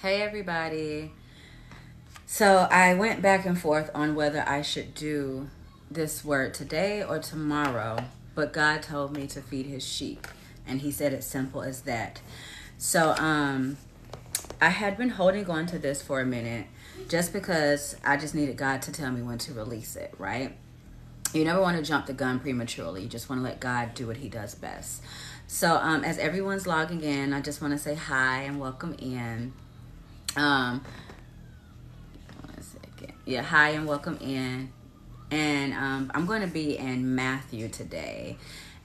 Hey everybody. So I went back and forth on whether I should do this word today or tomorrow, but God told me to feed his sheep, and he said it's simple as that. So I had been holding on to this for a minute just because I just needed God to tell me when to release it, right? You never want to jump the gun prematurely. You just want to let God do what he does best. So as everyone's logging in, I just want to say hi and welcome in. One second. Yeah, hi and welcome in. And I'm going to be in Matthew today.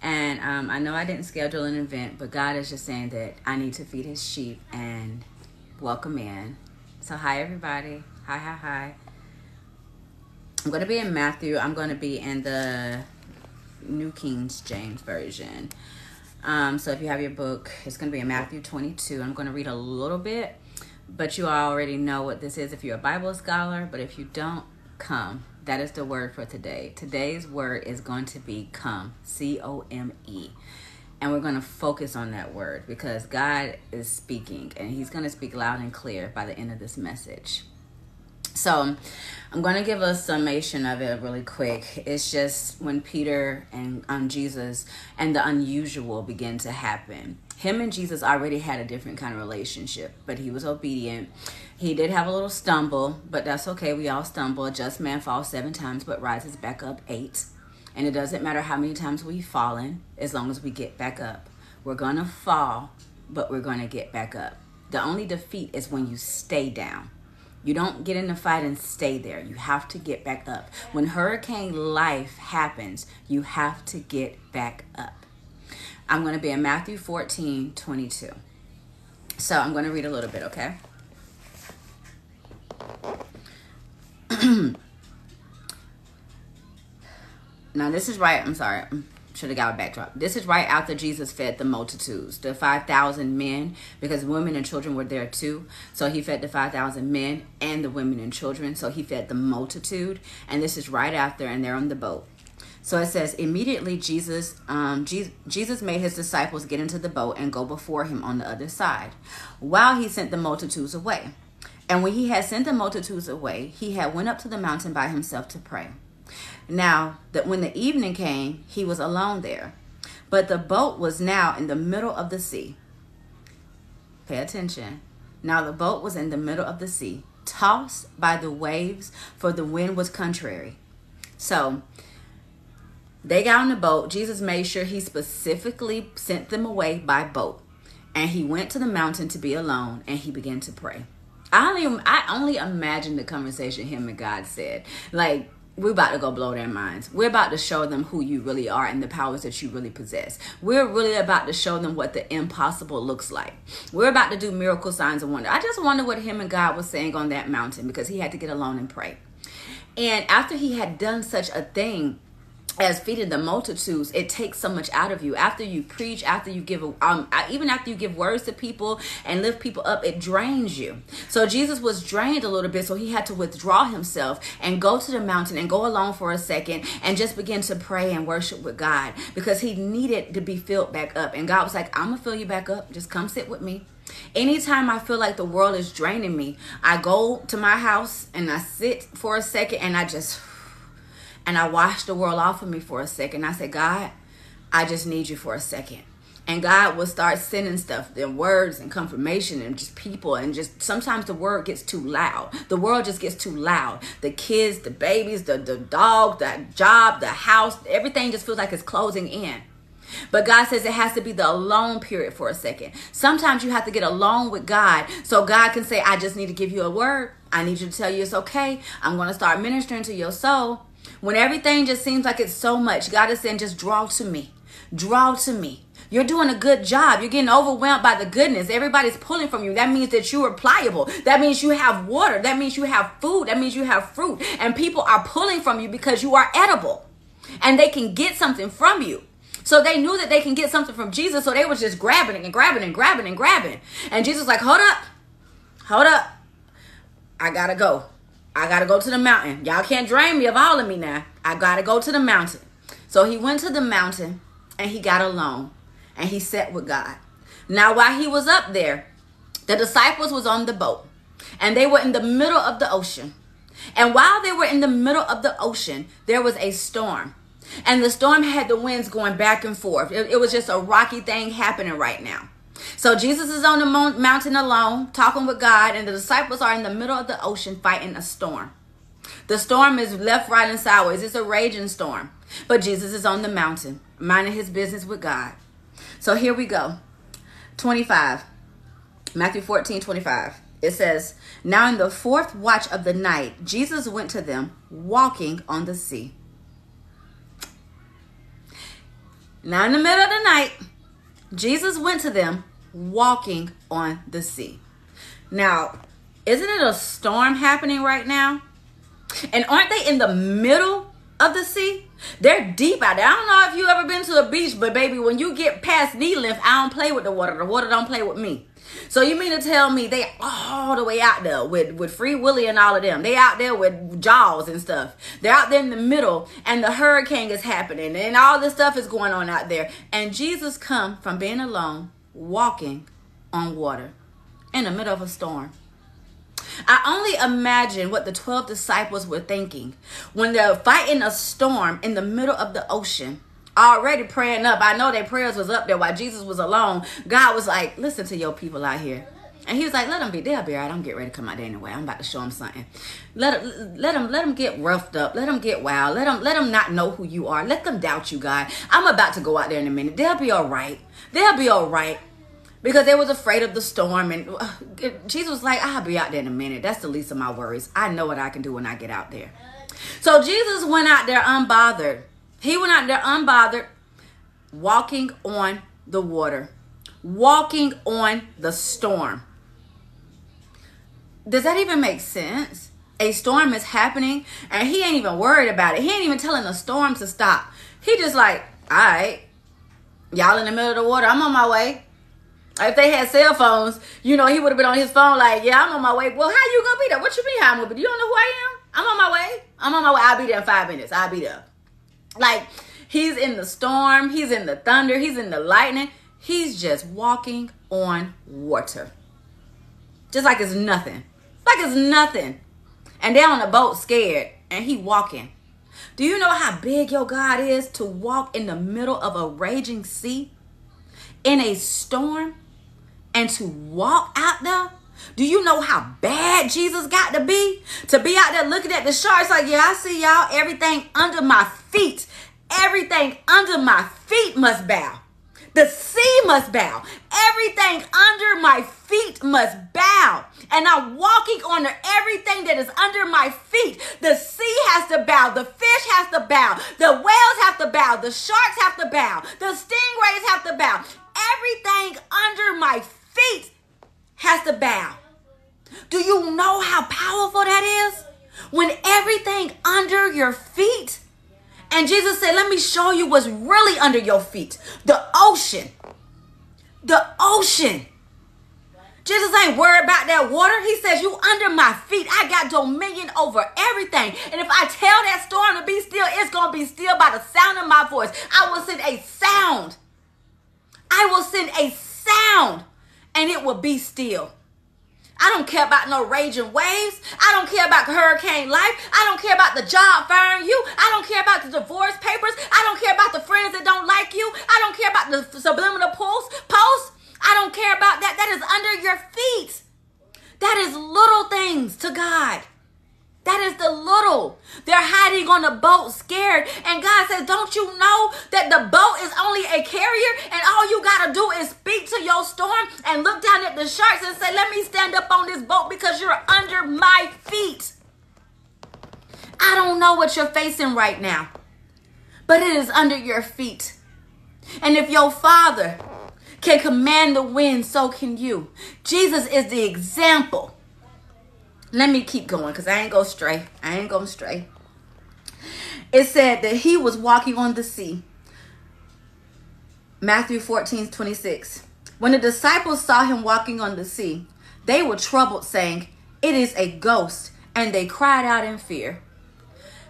And I know I didn't schedule an event, but God is just saying that I need to feed his sheep and welcome in. So hi everybody. Hi. I'm going to be in Matthew. I'm going to be in the New King James Version. So if you have your book, it's going to be in Matthew 22. I'm going to read a little bit, but you already know what this is if you're a Bible scholar. But if you don't, come. That is the word for today. Today's word is going to be come, C-O-M-E. And we're going to focus on that word because God is speaking, and he's going to speak loud and clear by the end of this message. So I'm going to give a summation of it really quick. It's just when Peter and Jesus and the unusual began to happen. Him and Jesus already had a different kind of relationship, but he was obedient. He did have a little stumble, but that's okay. We all stumble. A just man falls 7 times, but rises back up 8. And it doesn't matter how many times we've fallen, as long as we get back up. We're going to fall, but we're going to get back up. The only defeat is when you stay down. You don't get in the fight and stay there. You have to get back up. When hurricane life happens, you have to get back up. I'm going to be in Matthew 14:22. So I'm going to read a little bit, okay? Now this is right. I'm sorry. Should have got a backdrop. This is right after Jesus fed the multitudes, the 5,000 men, because women and children were there too. So he fed the 5,000 men and the women and children. So he fed the multitude. And this is right after, and they're on the boat. So it says, immediately Jesus made his disciples get into the boat and go before him on the other side, while he sent the multitudes away. And when he had sent the multitudes away, he had went up to the mountain by himself to pray. Now, that when the evening came, he was alone there. But the boat was now in the middle of the sea. Pay attention. Now the boat was in the middle of the sea, tossed by the waves, for the wind was contrary. So they got on the boat. Jesus made sure he specifically sent them away by boat. And he went to the mountain to be alone, and he began to pray. I only imagine the conversation him and God said. Like, we're about to go blow their minds. We're about to show them who you really are and the powers that you really possess. We're really about to show them what the impossible looks like. We're about to do miracle signs and wonder. I just wonder what him and God was saying on that mountain, because he had to get alone and pray. And after he had done such a thing as feeding the multitudes, it takes so much out of you. After you preach, after you give, even after you give words to people and lift people up, it drains you. So Jesus was drained a little bit, so he had to withdraw himself and go to the mountain and go alone for a second and just begin to pray and worship with God, because he needed to be filled back up. And God was like, I'm gonna fill you back up. Just come sit with me. Anytime I feel like the world is draining me, I go to my house and I sit for a second and I wash the world off of me for a second. I say, God, I just need you for a second. And God will start sending stuff, their words and confirmation and just people. And just sometimes the word gets too loud. The world just gets too loud. The kids, the babies, the dog, the job, the house, everything just feels like it's closing in. But God says it has to be the alone period for a second. Sometimes you have to get alone with God so God can say, I just need to give you a word. I need you to tell you it's okay. I'm going to start ministering to your soul. When everything just seems like it's so much, God is saying, just draw to me. Draw to me. You're doing a good job. You're getting overwhelmed by the goodness. Everybody's pulling from you. That means that you are pliable. That means you have water. That means you have food. That means you have fruit. And people are pulling from you because you are edible. And they can get something from you. So they knew that they can get something from Jesus. So they were just grabbing and grabbing and grabbing and grabbing. And Jesus was like, hold up. I got to go. I got to go to the mountain. Y'all can't drain me of all of me now. I got to go to the mountain. So he went to the mountain and he got alone and he sat with God. Now, while he was up there, The disciples was on the boat, and they were in the middle of the ocean. And while they were in the middle of the ocean, there was a storm. And the storm had the winds going back and forth. It was just a rocky thing happening right now. So Jesus is on the mountain alone, talking with God, and the disciples are in the middle of the ocean fighting a storm. The storm is left, right, and sideways. It's a raging storm. But Jesus is on the mountain, minding his business with God. So here we go. 25. Matthew 14:25. It says, now in the fourth watch of the night, Jesus went to them walking on the sea. Now in the middle of the night, Jesus went to them walking on the sea. Now, isn't it a storm happening right now? And aren't they in the middle of the sea? They're deep out there. I don't know if you ever been to a beach, but baby, when you get past knee length, I don't play with the water. The water don't play with me. So you mean to tell me they all the way out there with Free Willy and all of them? They out there with Jaws and stuff. They're out there in the middle, and the hurricane is happening, and all this stuff is going on out there. And Jesus come from being alone, walking on water in the middle of a storm. I only imagine what the 12 disciples were thinking when they're fighting a storm in the middle of the ocean, already praying up. I know their prayers was up there while Jesus was alone. God was like, listen to your people out here. And he was like, let them be. They'll be all right. I'm getting ready to come out there anyway. I'm about to show them something. Let them get roughed up. Let them get wild. Let them not know who you are. Let them doubt you, God. I'm about to go out there in a minute. They'll be all right. They'll be all right. Because they was afraid of the storm. And Jesus was like, I'll be out there in a minute. That's the least of my worries. I know what I can do when I get out there. So Jesus went out there unbothered. He went out there unbothered, walking on the water, walking on the storm. Does that even make sense? A storm is happening and he ain't even worried about it. He ain't even telling the storm to stop. He just like, all right, y'all in the middle of the water. I'm on my way. If they had cell phones, you know, he would have been on his phone like, yeah, I'm on my way. Well, how you going to be there? What you mean how I'm going to be? You don't know who I am? I'm on my way. I'm on my way. I'll be there in 5 minutes. I'll be there. Like, he's in the storm. He's in the thunder. He's in the lightning. He's just walking on water. Just like it's nothing. Like it's nothing. And they're on the boat scared. And he walking. Do you know how big your God is to walk in the middle of a raging sea? In a storm? And to walk out there? Do you know how bad Jesus got to be? To be out there looking at the sharks like, yeah, I see y'all. Everything under my feet. Everything under my feet must bow. The sea must bow. Everything under my feet must bow. And I'm walking on everything that is under my feet. The sea has to bow. The fish has to bow. The whales have to bow. The sharks have to bow. The stingrays have to bow. Everything under my feet has to bow. Do you know how powerful that is? When everything under your feet. And Jesus said, let me show you what's really under your feet. The ocean. The ocean. Jesus ain't worried about that water. He says, you under my feet. I got dominion over everything. And if I tell that storm to be still, it's going to be still by the sound of my voice. I will send a sound. I will send a sound. And it will be still. I don't care about no raging waves. I don't care about hurricane life. I don't care about the job firing you. I don't care about the divorce papers. I don't care about the friends that don't like you. I don't care about the subliminal posts. I don't care about that. That is under your feet. That is little things to God. That is the little. They're hiding on the boat scared. And God says, don't you know that the boat is only a carrier? And all you got to do is speak to your storm and look down at the sharks and say, let me stand up on this boat because you're under my feet. I don't know what you're facing right now, but it is under your feet. And if your Father can command the wind, so can you. Jesus is the example. Let me keep going because I ain't going stray. I ain't going stray. It said that he was walking on the sea. Matthew 14:26. When the disciples saw him walking on the sea, they were troubled, saying, it is a ghost, and they cried out in fear.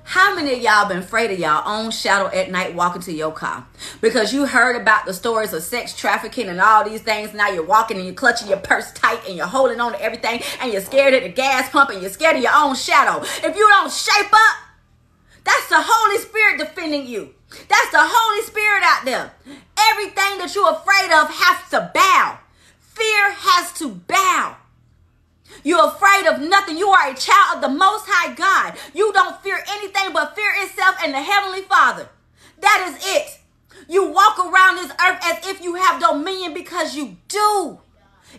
How many of y'all been afraid of y'all own shadow at night walking to your car? Because you heard about the stories of sex trafficking and all these things. Now you're walking and you're clutching your purse tight and you're holding on to everything and you're scared at the gas pump and you're scared of your own shadow. If you don't shape up, that's the Holy Spirit defending you. That's the Holy Spirit out there. Everything that you're afraid of has to bow. Fear has to bow. You're afraid of nothing. You are a child of the Most High God. You don't fear anything but fear itself and the Heavenly Father. That is it. You walk around this earth as if you have dominion because you do.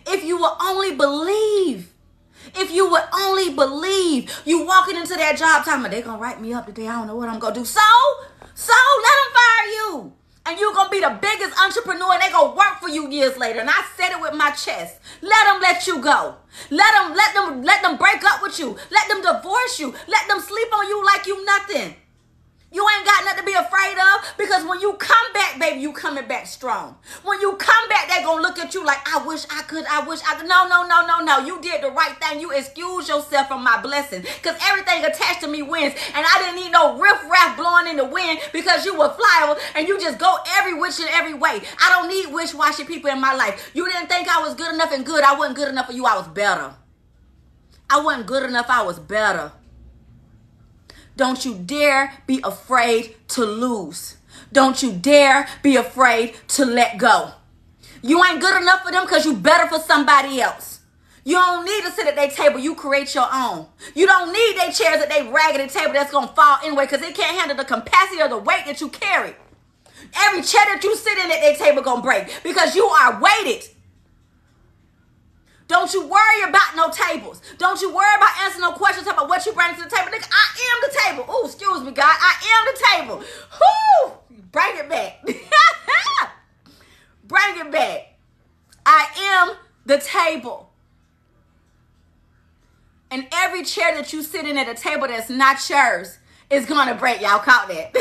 If you will only believe. If you would only believe. You walking into that job talking about, they're going to write me up today. I don't know what I'm going to do. So let them fire you. And you're going to be the biggest entrepreneur and they're going to work for you years later. And I said it with my chest. Let them let you go. Let them break up with you. Let them divorce you. Let them sleep on you like you nothing. You ain't got nothing to be afraid of, because when you come back, baby, you coming back strong. When you come back, they going to look at you like, I wish I could. No. You did the right thing. You excuse yourself from my blessing, because everything attached to me wins. And I didn't need no riff-raff blowing in the wind, because you were flyable and you just go every which and every way. I don't need wish-washy people in my life. You didn't think I was good enough and good. I wasn't good enough for you. I was better. I wasn't good enough. I was better. Don't you dare be afraid to lose. Don't you dare be afraid to let go. You ain't good enough for them because you better for somebody else. You don't need to sit at their table. You create your own. You don't need their chairs at their raggedy table that's going to fall anyway, because they can't handle the capacity or the weight that you carry. Every chair that you sit in at their table going to break because you are weighted. Don't you worry about no tables. Don't you worry about answering no questions about what you bring to the table. Nigga, I am the table. Oh, excuse me, God. I am the table. Whoo! Bring it back. Bring it back. I am the table. And every chair that you sit in at a table that's not yours is going to break. Y'all caught that.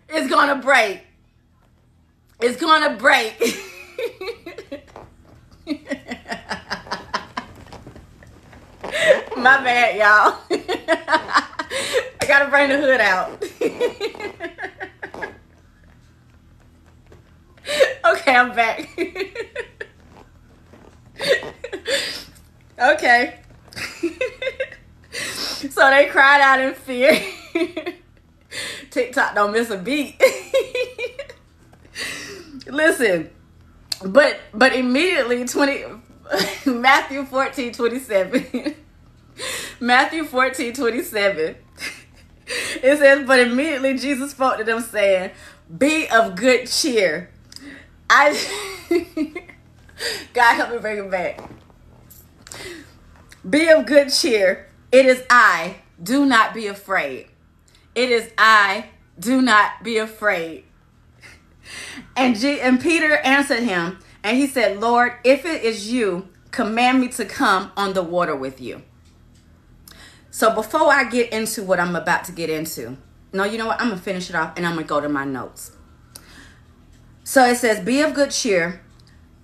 It's going to break. It's going to break. My bad, y'all. I gotta bring the hood out. Okay, I'm back. Okay. So they cried out in fear. TikTok don't miss a beat. Listen. But immediately Matthew 14:27. Matthew 14:27. It says, but immediately Jesus spoke to them, saying, be of good cheer. God help me bring it back. Be of good cheer. It is I. Do not be afraid. It is I. Do not be afraid. And Peter answered him, and he said, Lord, if it is you, command me to come on the water with you. So before I get into what I'm about to get into, no, you know what? I'm going to finish it off and I'm going to go to my notes. So it says, be of good cheer.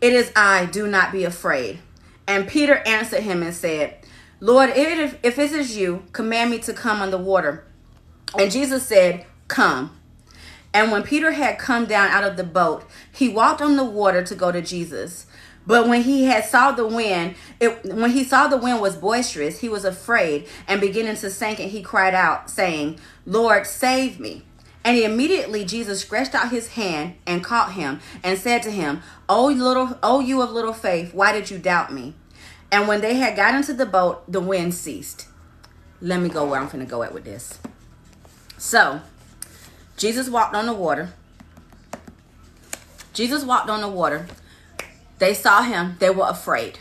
It is I, do not be afraid. And Peter answered him and said, Lord, if it is you, command me to come on the water. And Jesus said, come. And when Peter had come down out of the boat, he walked on the water to go to Jesus. But when he saw the wind was boisterous, he was afraid and beginning to sink, and he cried out, saying, Lord, save me. And immediately Jesus stretched out his hand and caught him and said to him, O you of little faith, why did you doubt me? And when they had got into the boat, the wind ceased. Let me go where I'm going to go at with this. So, Jesus walked on the water. They saw him. They were afraid.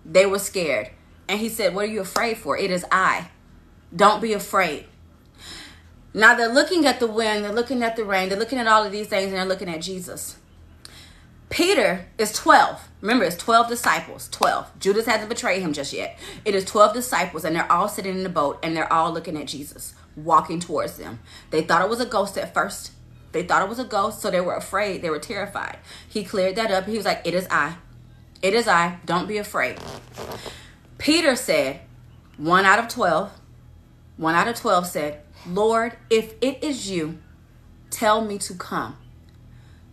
They were scared. And he said, what are you afraid for? It is I. Don't be afraid. Now they're looking at the wind. They're looking at the rain. They're looking at all of these things, and they're looking at Jesus. Peter is 12. Remember, it's 12 disciples. 12. Judas hasn't betrayed him just yet. It is 12 disciples, and they're all sitting in the boat, and they're all looking at Jesus, walking towards them. They thought it was a ghost at first. They thought it was a ghost, so they were afraid. They were terrified. He cleared that up. He was like, it is I. It is I. Don't be afraid. Peter said, 1 out of 12. 1 out of 12 said, Lord, if it is you, tell me to come.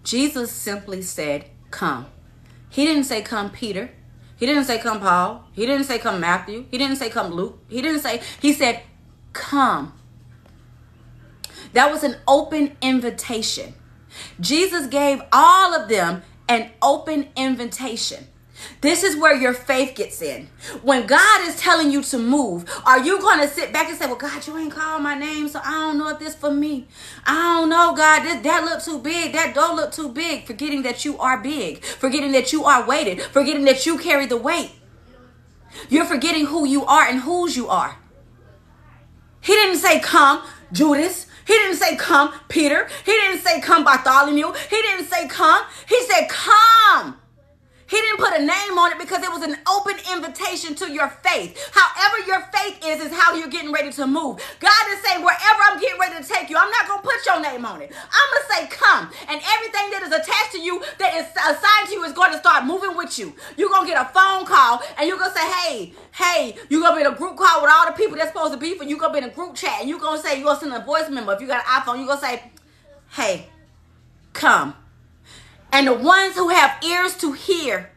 Jesus simply said, come. He didn't say, come Peter. He didn't say, come Paul. He didn't say, come Matthew. He didn't say, come Luke. He said, come. That was an open invitation. Jesus gave all of them an open invitation. This is where your faith gets in. When God is telling you to move, are you going to sit back and say, well, God, you ain't called my name, so I don't know if this for me. I don't know, God, that look too big. That don't look too big. Forgetting that you are big. Forgetting that you are weighted. Forgetting that you carry the weight. You're forgetting who you are and whose you are. He didn't say, come, Judas. He didn't say, come, Peter. He didn't say, come, Bartholomew. He didn't say, come. He said, come. He didn't put a name on it because it was an open invitation to your faith. However your faith is how you're getting ready to move. God is saying, wherever I'm getting ready to take you, I'm not going to put your name on it. I'm going to say, come. And everything that is attached to you, that is assigned to you, is going to start moving with you. You're going to get a phone call and you're going to say, hey, you're going to be in a group call with all the people that's supposed to be for you. You're going to be in a group chat and you're going to say, you're going to send a voice memo. If you got an iPhone, you're going to say, hey, come. And the ones who have ears to hear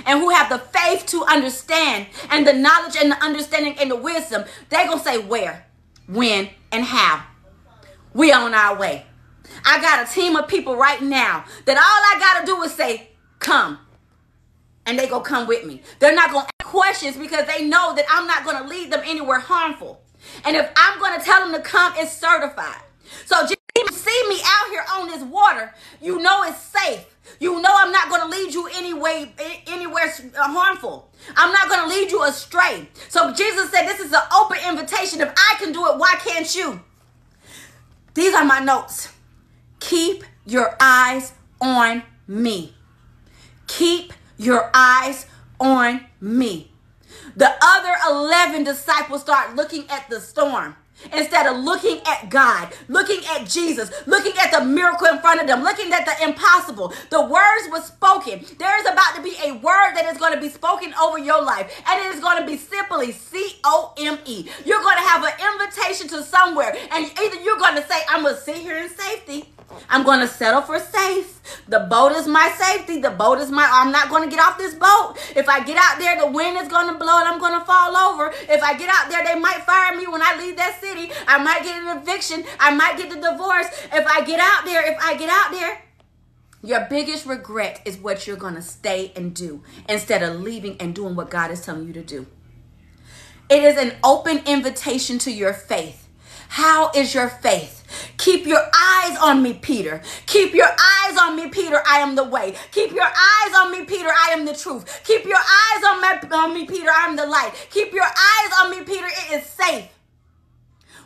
and who have the faith to understand and the knowledge and the understanding and the wisdom, they're going to say where, when, and how. We on our way. I got a team of people right now that all I got to do is say, come. And they going to come with me. They're not going to ask questions because they know that I'm not going to lead them anywhere harmful. And if I'm going to tell them to come, it's certified. So just see me out here on this water, you know it's safe. You know I'm not going to lead you anywhere harmful. I'm not going to lead you astray. So Jesus said this is an open invitation. If I can do it, why can't you? These are my notes. Keep your eyes on me. Keep your eyes on me. The other 11 disciples start looking at the storm instead of looking at God, looking at Jesus, looking at the miracle in front of them, looking at the impossible. The words were spoken. There is about to be a word that is going to be spoken over your life, and it is going to be simply C-O-M-E. You're going to have an invitation to somewhere, and either you're going to say, I'm going to sit here in safety. I'm going to settle for safe. The boat is my safety. The boat is I'm not going to get off this boat. If I get out there, the wind is going to blow and I'm going to fall over. If I get out there, they might fire me when I leave that city. I might get an eviction. I might get the divorce. If I get out there, your biggest regret is what you're going to stay and do instead of leaving and doing what God is telling you to do. It is an open invitation to your faith. How is your faith? Keep your eyes on me, Peter. Keep your eyes on me, Peter. I am the way. Keep your eyes on me, Peter. I am the truth. Keep your eyes on me, Peter. I am the light. Keep your eyes on me, Peter. It is safe.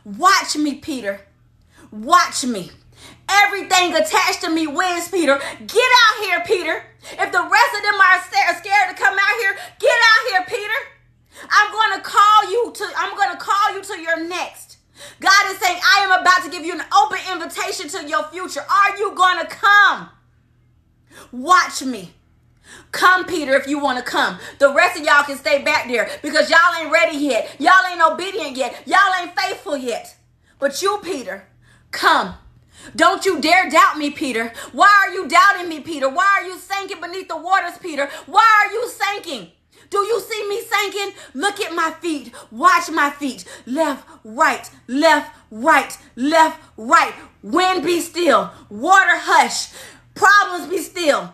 Watch me, Peter. Watch me. Everything attached to me wins, Peter. Get out here, Peter. If the rest of them are scared to come out here, get out here, Peter. I'm going to call you to your next. God is saying, I am about to give you an open invitation to your future. Are you going to come? Watch me. Come, Peter, if you want to come. The rest of y'all can stay back there because y'all ain't ready yet. Y'all ain't obedient yet. Y'all ain't faithful yet. But you, Peter, come. Don't you dare doubt me, Peter. Why are you doubting me, Peter? Why are you sinking beneath the waters, Peter? Why are you sinking? Do you see me sinking? Look at my feet. Watch my feet. Left, right, left, right, left, right. Wind be still. Water hush. Problems be still.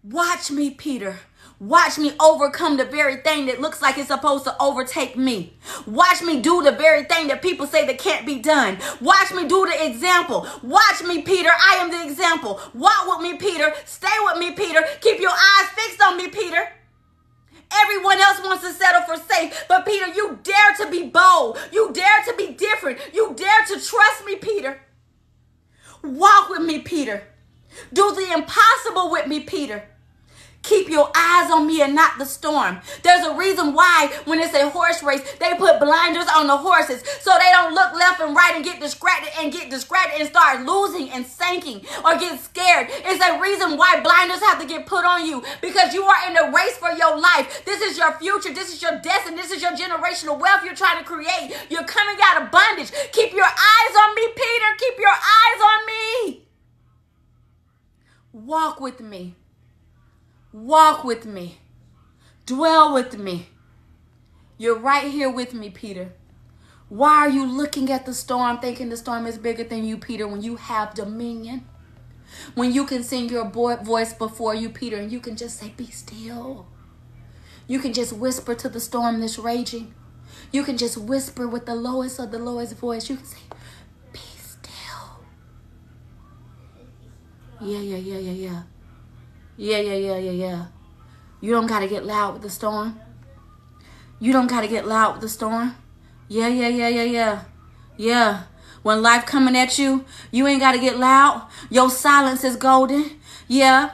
Watch me, Peter. Watch me overcome the very thing that looks like it's supposed to overtake me. Watch me do the very thing that people say that can't be done. Watch me do the example. Watch me, Peter. I am the example. Walk with me, Peter. Stay with me, Peter. Keep your eyes fixed on me, Peter. Everyone else wants to settle for safe. But Peter, you dare to be bold. You dare to be different. You dare to trust me, Peter. Walk with me, Peter. Do the impossible with me, Peter. Keep your eyes on me and not the storm. There's a reason why when it's a horse race, they put blinders on the horses so they don't look left and right and get distracted and start losing and sinking or get scared. It's a reason why blinders have to get put on you, because you are in the race for your life. This is your future. This is your destiny. This is your generational wealth you're trying to create. You're coming out of bondage. Keep your eyes on me, Peter. Keep your eyes on me. Walk with me. Walk with me. Dwell with me. You're right here with me, Peter. Why are you looking at the storm thinking the storm is bigger than you, Peter, when you have dominion? When you can sing your voice before you, Peter, and you can just say, be still. You can just whisper to the storm that's raging. You can just whisper with the lowest of the lowest voice. You can say, be still. Yeah. Yeah. You don't got to get loud with the storm. You don't got to get loud with the storm. Yeah. When life coming at you, you ain't got to get loud. Your silence is golden. Yeah.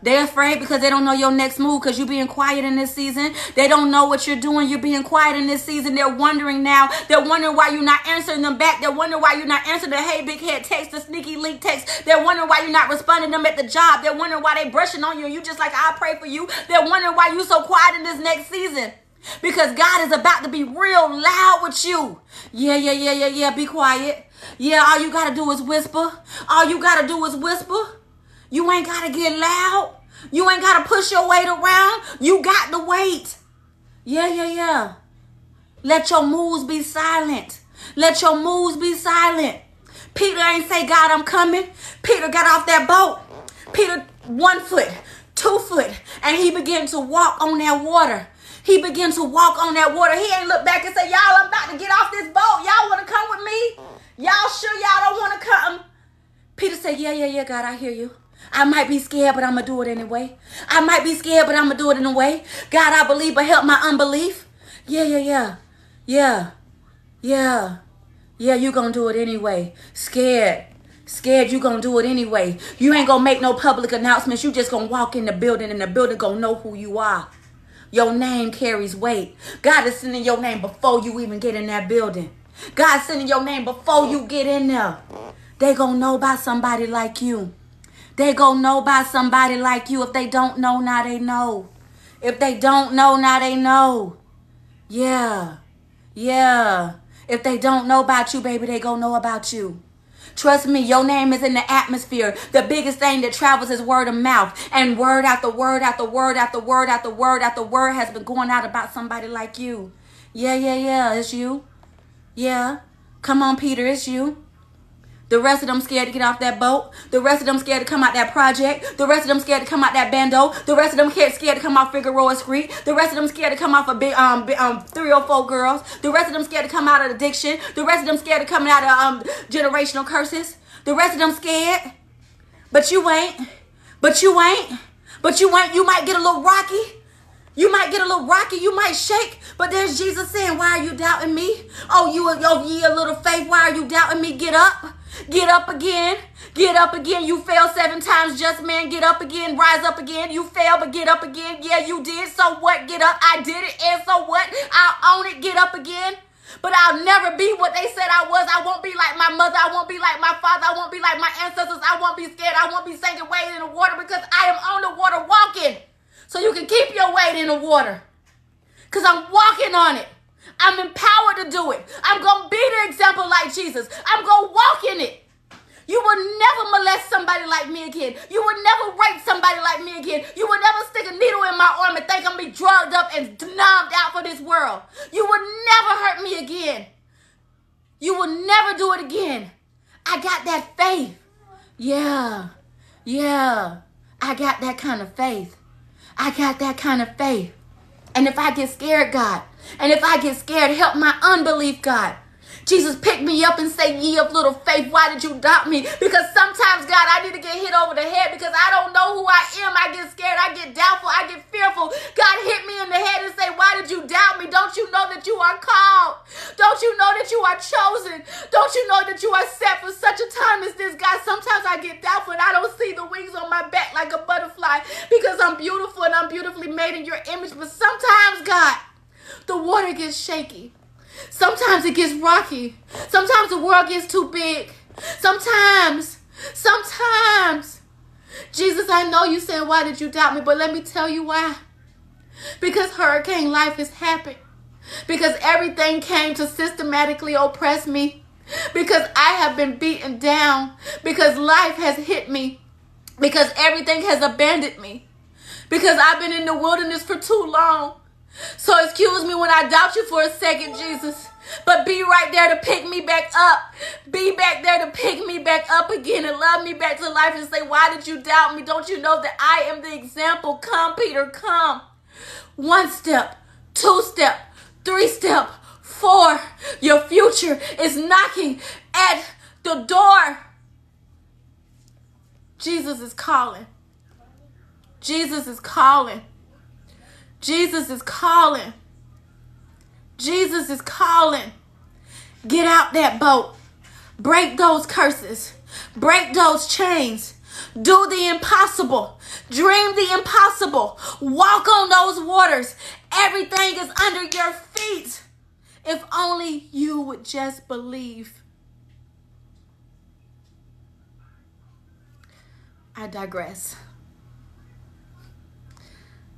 They're afraid because they don't know your next move, because you're being quiet in this season. They don't know what you're doing. You're being quiet in this season. They're wondering now. They're wondering why you're not answering them back. They're wondering why you're not answering the hey big head text, the sneaky link text. They're wondering why you're not responding to them at the job. They're wondering why they brushing on you and you just like, I'll pray for you. They're wondering why you're so quiet in this next season. Because God is about to be real loud with you. Yeah. Be quiet. Yeah, all you got to do is whisper. All you got to do is whisper. You ain't got to get loud. You ain't got to push your weight around. You got the weight. Yeah. Let your moves be silent. Let your moves be silent. Peter ain't say, God, I'm coming. Peter got off that boat. Peter, 1 foot, 2 foot, and he began to walk on that water. He began to walk on that water. He ain't look back and say, y'all, I'm about to get off this boat. Y'all want to come with me? Y'all sure y'all don't want to come? Peter said, yeah, God, I hear you. I might be scared, but I'm going to do it anyway. I might be scared, but I'm going to do it anyway. God, I believe, but help my unbelief. Yeah, you going to do it anyway. Scared, you going to do it anyway. You ain't going to make no public announcements. You just going to walk in the building, and the building going to know who you are. Your name carries weight. God is sending your name before you even get in that building. God's sending your name before you get in there. They going to know about somebody like you. They gonna know by somebody like you. If they don't know, now they know. If they don't know, now they know. Yeah. If they don't know about you, baby, they gonna know about you. Trust me, your name is in the atmosphere. The biggest thing that travels is word of mouth. And word after word after word after word after word after word has been going out about somebody like you. Yeah. It's you. Yeah. Come on, Peter, it's you. The rest of them scared to get off that boat. The rest of them scared to come out that project. The rest of them scared to come out that bando. The rest of them scared to come off Figueroa Street. The rest of them scared to come off of 304 girls. The rest of them scared to come out of addiction. The rest of them scared to come out of generational curses. The rest of them scared. But you ain't. You might get a little rocky. You might shake, but there's Jesus saying, why are you doubting me? Oh, ye a little faith, why are you doubting me? Get up again. You fell 7 times, just man, get up again, rise up again. You fell, but get up again. Yeah, you did, so what? Get up, I did it, and so what? I'll own it, get up again. But I'll never be what they said I was. I won't be like my mother. I won't be like my father. I won't be like my ancestors. I won't be scared. I won't be sinking way in the water, because I am on the water walking. So you can keep your weight in the water. Because I'm walking on it. I'm empowered to do it. I'm going to be the example like Jesus. I'm going to walk in it. You will never molest somebody like me again. You will never rape somebody like me again. You will never stick a needle in my arm and think I'm going to be drugged up and numbed out for this world. You will never hurt me again. You will never do it again. I got that faith. Yeah. I got that kind of faith. And if I get scared, God, help my unbelief, God. Jesus picked me up and say, ye of little faith, why did you doubt me? Because sometimes, God, I need to get hit over the head because I don't know who I am. I get scared. I get doubtful. I get fearful. God hit me in the head and say, why did you doubt me? Don't you know that you are called? Don't you know that that you are chosen? Don't you know that you are set for such a time as this, God? Sometimes I get doubtful and I don't see the wings on my back like a butterfly because I'm beautiful and I'm beautifully made in your image. But sometimes, God, the water gets shaky. Sometimes it gets rocky. Sometimes the world gets too big. Sometimes, Jesus, I know you saying, why did you doubt me? But let me tell you why. Because hurricane life has happened. Because everything came to systematically oppress me. Because I have been beaten down. Because life has hit me. Because everything has abandoned me. Because I've been in the wilderness for too long. So excuse me when I doubt you for a second, Jesus. But be right there to pick me back up. Be back there to pick me back up again and love me back to life and say, why did you doubt me? Don't you know that I am the example? Come, Peter, come. 1 step, 2 step, 3 step, 4. Your future is knocking at the door. Jesus is calling. Jesus is calling. Jesus is calling. Jesus is calling. Get out that boat. Break those curses. Break those chains. Do the impossible. Dream the impossible. Walk on those waters. Everything is under your feet. If only you would just believe. I digress.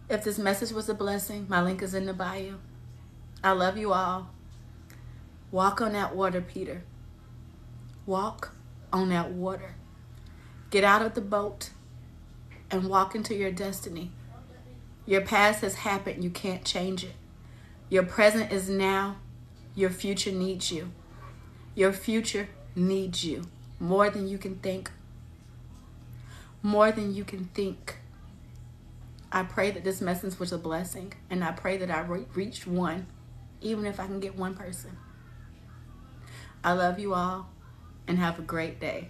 If this message was a blessing, my link is in the bio. I love you all. Walk on that water, Peter. Walk on that water. Get out of the boat and walk into your destiny. Your past has happened. You can't change it. Your present is now. Your future needs you. Your future needs you more than you can think. More than you can think. I pray that this message was a blessing, and I pray that I reached one, even if I can get one person. I love you all, and have a great day.